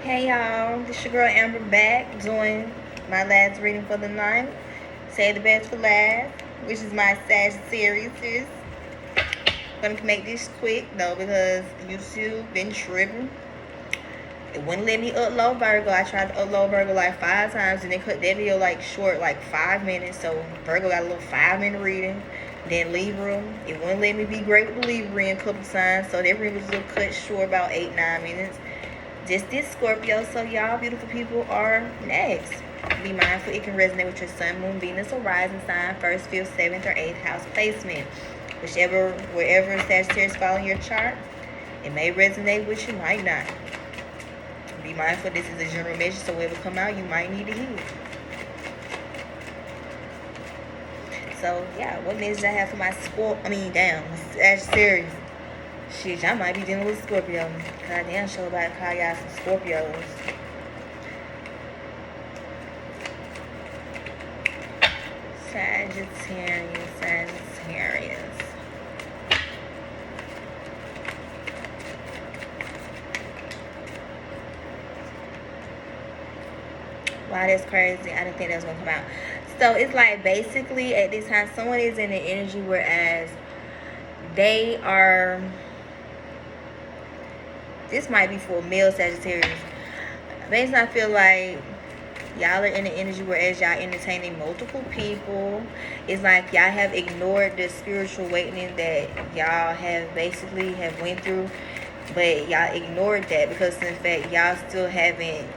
Hey y'all, this your girl Amber back doing my last reading for the night. Say the best for last, which is my Sagittarius. I'm gonna make this quick though because YouTube been tripping. It wouldn't let me upload Virgo. I tried to upload Virgo like 5 times and they cut that video like short, like 5 minutes. So Virgo got a little 5 minute reading. Then Libra, it wouldn't let me be great with the Libra in a couple times. So that reading was a little cut short, about 8-9 minutes. Just this Scorpio. So y'all beautiful people are next. Be mindful it can resonate with your sun, moon, Venus, or rising sign, first, fifth, seventh, or eighth house placement. Wherever Sagittarius fall in your chart, it may resonate with you, might not. Be mindful this is a general message, so whatever come out, you might need to hear. So yeah, what message I have for my Sagittarius? Shit, y'all might be dealing with Scorpio. Goddamn, show about to call y'all some Scorpios. Sagittarius. Wow, that's crazy. I didn't think that was gonna come out. So it's like basically at this time someone is in the energy whereas they are, this might be for male Sagittarius. Basically I feel like y'all are in the energy whereas y'all entertaining multiple people. It's like y'all have ignored the spiritual awakening that y'all have basically have went through, but y'all ignored that because in fact y'all still haven't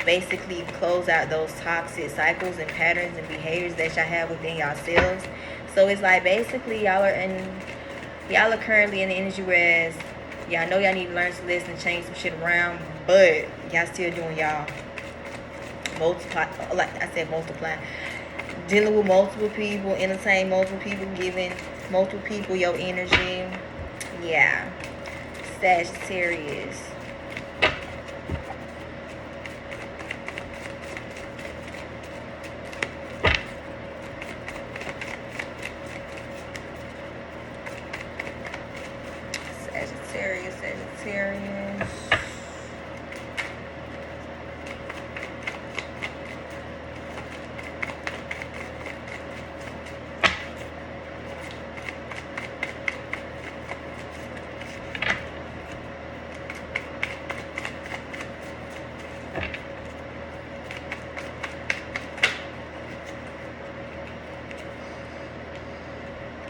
basically closed out those toxic cycles and patterns and behaviors that y'all have within yourselves. So it's like basically y'all are currently in the energy whereas y'all know y'all need to learn to listen and change some shit around, but y'all still doing y'all multiply, like I said, multiply, dealing with multiple people, entertain multiple people, giving multiple people your energy. Yeah, Sagittarius. Sagittarius.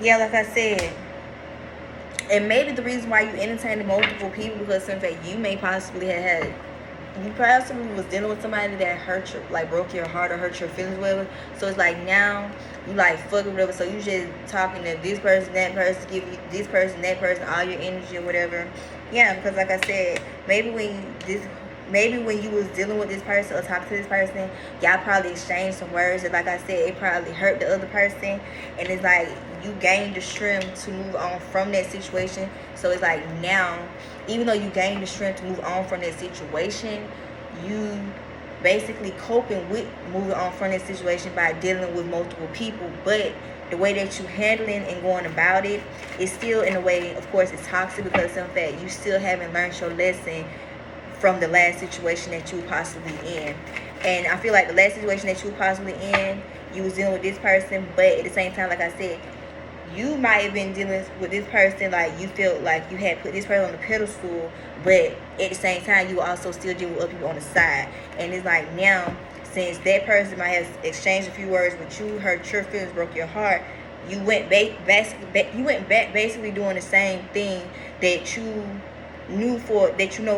Yeah, like I said, and maybe the reason why you entertained multiple people because in fact you may possibly you possibly was dealing with somebody that hurt your, like broke your heart or hurt your feelings, whatever. So it's like now you like fucking whatever. So you just talking to this person, that person, give you this person, that person, all your energy or whatever. Yeah, because like I said, maybe when you was dealing with this person or talking to this person, y'all probably exchanged some words and like I said, it probably hurt the other person, and it's like you gained the strength to move on from that situation. So it's like now, even though you gained the strength to move on from that situation, you basically coping with moving on from that situation by dealing with multiple people, but the way that you handling and going about it is still in a way, of course, it's toxic because in fact you still haven't learned your lesson from the last situation that you were possibly in. And I feel like the last situation that you were possibly in, you was dealing with this person, but at the same time, like I said, you might have been dealing with this person like you felt like you had put this person on the pedestal, but at the same time you also still deal with other people on the side. And it's like now, since that person might have exchanged a few words with you, hurt your feelings, broke your heart, you went back basically doing the same thing that you know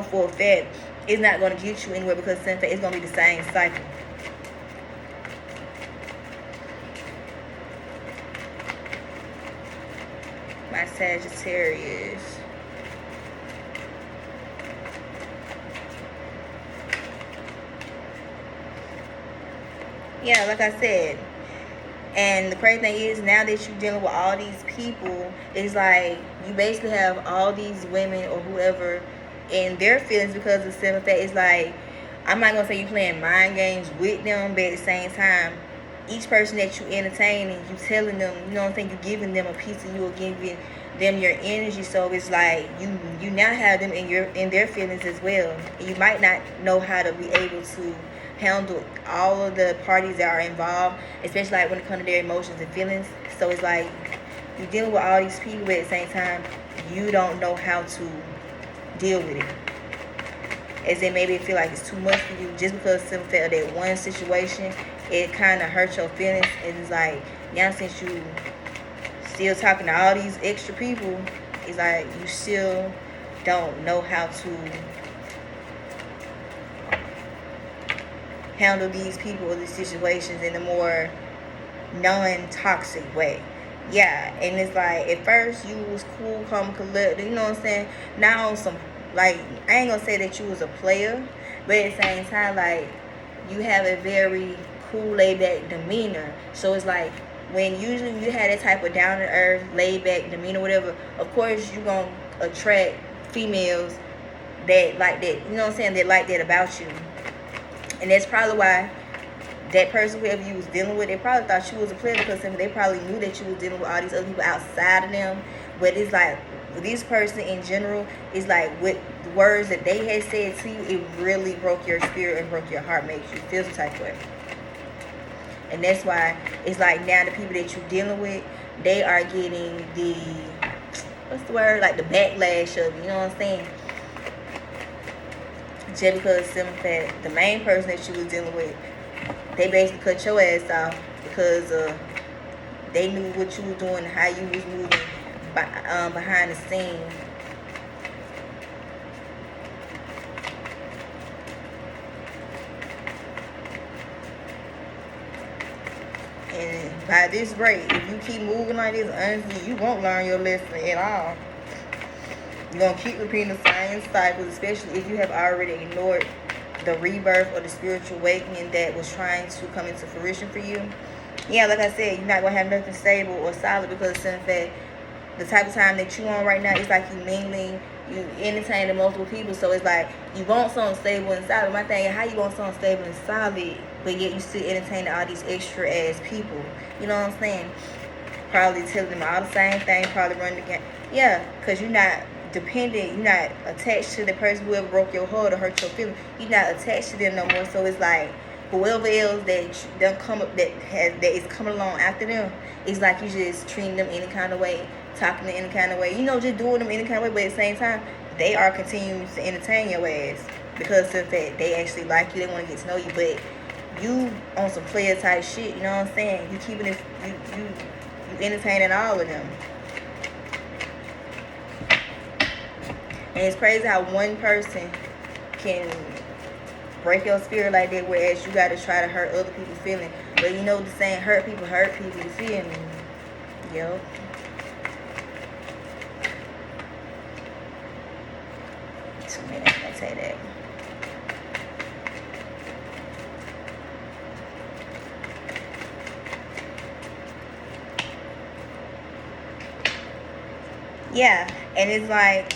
for a fact is not going to get you anywhere because in fact it's going to be the same cycle. My Sagittarius. Yeah, like I said, and the crazy thing is now that you're dealing with all these people, it's like you basically have all these women or whoever in their feelings because of the simple fact it's like, I'm not gonna say you playing mind games with them, but at the same time, each person that you entertain and you telling them, you know what I'm saying, you giving them a piece of you or giving them your energy, so it's like you now have them in their feelings as well. You might not know how to be able to handle all of the parties that are involved, especially like when it comes to their emotions and feelings. So it's like you're dealing with all these people, but at the same time you don't know how to deal with it, as in maybe it feel like it's too much for you just because some felt that one situation, it kind of hurt your feelings. And it's like, now since you still talking to all these extra people, it's like you still don't know how to handle these people or these situations in a more non-toxic way. Yeah, and it's like at first you was cool, calm, collected, you know what I'm saying? Now on some, like, I ain't gonna say that you was a player, but at the same time, like, you have a very cool, laid back demeanor. So it's like when usually you have that type of down to earth, laid back demeanor, whatever, of course you're gonna attract females that like that, you know what I'm saying, that like that about you. And that's probably why that person, whoever you was dealing with, they probably thought you was a player, because they probably knew that you was dealing with all these other people outside of them. But it's like with this person in general, it's like with the words that they had said to you, it really broke your spirit and broke your heart, makes you feel some type of way. And that's why it's like now the people that you're dealing with, they are getting the, what's the word, like the backlash of it, you know what I'm saying? Just because the main person that you was dealing with, they basically cut your ass off because they knew what you was doing, how you was moving behind the scenes. And by this rate, if you keep moving like this, honestly, you won't learn your lesson at all. You're going to keep repeating the same cycles, especially if you have already ignored the rebirth or the spiritual awakening that was trying to come into fruition for you. Yeah, like I said, you're not going to have nothing stable or solid, because in fact, the type of time that you're on right now, it's like you mingling, you entertaining multiple people. So it's like you want something stable and solid. My thing is, how you want something stable and solid, but yet you still entertaining all these extra ass people? You know what I'm saying? Probably telling them all the same thing, probably running the game. Yeah, because you're not dependent, you're not attached to the person whoever broke your heart or hurt your feelings. You're not attached to them no more. So it's like whoever else that is coming along after them, it's like you just treating them any kind of way, talking to any kind of way, just doing them any kind of way. But at the same time, they are continuing to entertain your ass because of the fact they actually like you, they want to get to know you. But you on some player type shit, you know what I'm saying? You keeping it, you entertaining all of them. And it's crazy how one person can break your spirit like that, whereas you got to try to hurt other people's feelings. But you know the saying, hurt people, you feel me? Yo. So man, I'm going to say that. Yeah, and it's like,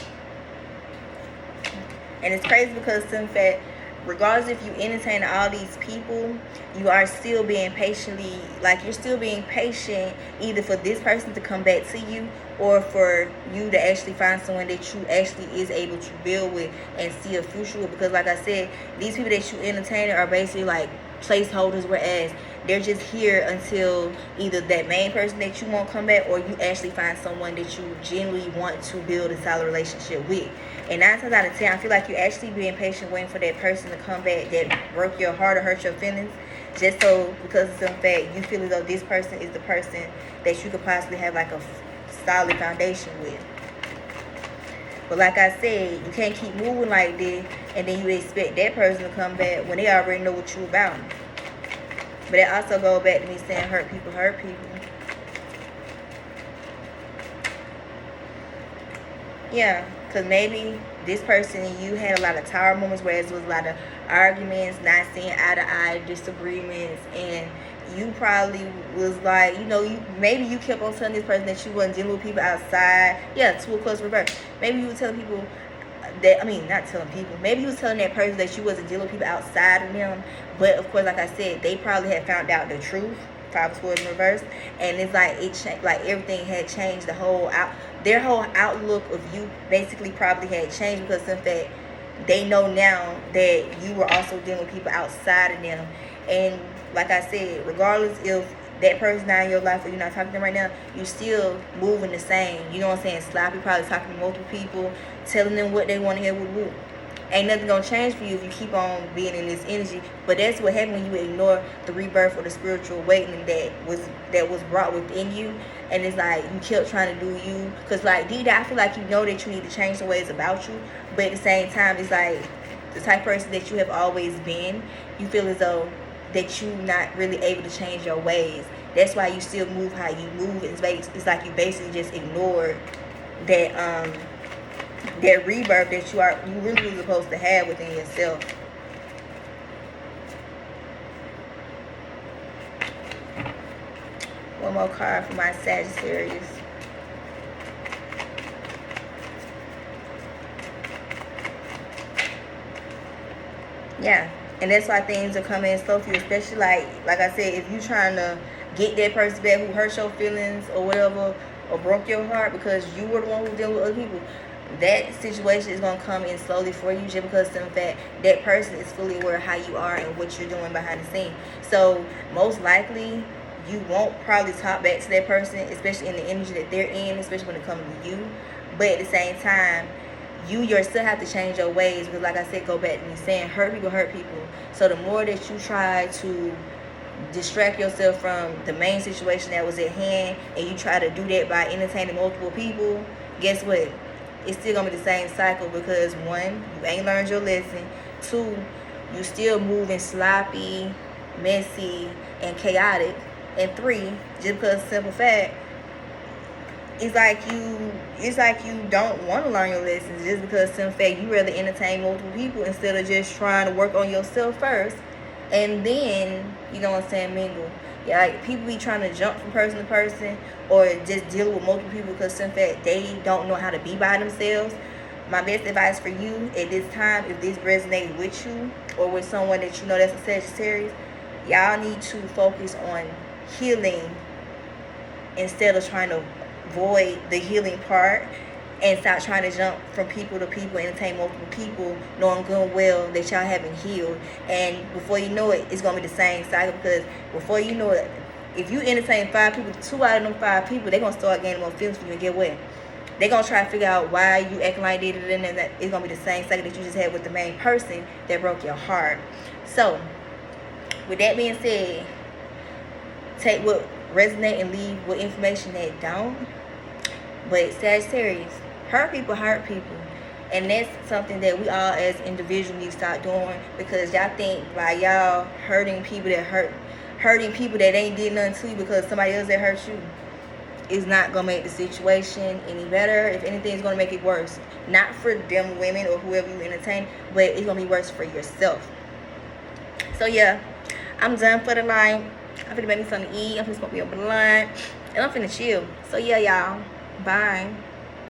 and it's crazy because in fact, regardless if you entertain all these people, you are still being patiently, like you're still being patient either for this person to come back to you or for you to actually find someone that you actually is able to build with and see a future with. Because like I said, these people that you entertain are basically like placeholders, whereas they're just here until either that main person that you want come back or you actually find someone that you genuinely want to build a solid relationship with. And 9 times out of 10, I feel like you're actually being patient, waiting for that person to come back that broke your heart or hurt your feelings, just so because of some fact you feel as though this person is the person that you could possibly have like a solid foundation with. But like I said, you can't keep moving like this and then you expect that person to come back when they already know what you about. But it also goes back to me saying hurt people. Yeah, because maybe this person and you had a lot of tower moments, whereas it was a lot of arguments, not seeing eye to eye, disagreements, and you probably was like, maybe you kept on telling this person that you wasn't dealing with people outside. Yeah, to a close reverse. Maybe you were telling people that, not telling people, maybe you was telling that person that you wasn't dealing with people outside of them. But of course, like I said, they probably had found out the truth. 5 of Swords in reverse, and it's like like everything had changed. Their whole outlook of you basically probably had changed, because since that they know now that you were also dealing with people outside of them. And like I said, regardless if that person not in your life or you're not talking to them right now, you still moving the same. You know what I'm saying? Sloppy, probably talking to multiple people, telling them what they want to hear. Woo. Ain't nothing gonna change for you if you keep on being in this energy. But that's what happens when you ignore the rebirth or the spiritual awakening that was brought within you. And it's like you kept trying to do you, because like deep down I feel like you know that you need to change the ways about you, but at the same time it's like the type of person that you have always been, you feel as though that you're not really able to change your ways. That's why you still move how you move. It's like you basically just ignored that that rebirth that you really were supposed to have within yourself. One more card for my Sagittarius. Yeah, and that's why things are coming slow for you, especially like I said, if you're trying to get that person back who hurt your feelings or whatever, or broke your heart because you were the one who dealt with other people, that situation is going to come in slowly for you, just because in fact that person is fully aware of how you are and what you're doing behind the scene. So most likely you won't probably talk back to that person, especially in the energy that they're in, especially when it comes to you. But at the same time, you yourself have to change your ways, because like I said, go back to me saying hurt people. So the more that you try to distract yourself from the main situation that was at hand, and you try to do that by entertaining multiple people, guess what? It's still gonna be the same cycle, because 1, you ain't learned your lesson. 2, you still moving sloppy, messy, and chaotic. And 3, just because simple fact, it's like you don't want to learn your lessons, just because simple fact you rather entertain multiple people instead of just trying to work on yourself first, and then, you know what I'm saying, mingle. Yeah, like people be trying to jump from person to person, or just dealing with multiple people because in fact they don't know how to be by themselves. My best advice for you at this time, if this resonates with you or with someone that you know that's a Sagittarius, y'all need to focus on healing instead of trying to avoid the healing part, and stop trying to jump from people to people, entertain multiple people, knowing good and well that y'all haven't healed. And before you know it, it's going to be the same cycle, because before you know it, if you entertain 5 people, 2 out of them 5 people, they're going to start gaining more feelings for you, and get what? They're going to try to figure out why you acting like that, and that it's going to be the same cycle that you just had with the main person that broke your heart. So, with that being said, take what resonate and leave with information that don't. But Sagittarius, hurt people. And that's something that we all as individuals need to start doing, because y'all think by y'all hurting people that ain't did nothing to you because somebody else that hurt you is not going to make the situation any better. If anything, it's going to make it worse. Not for them women or whoever you entertain, but it's going to be worse for yourself. So yeah, I'm done for the night. I'm finna make me something to eat. I'm finna smoke me a blunt. And I'm finna chill. So yeah, y'all. Bye.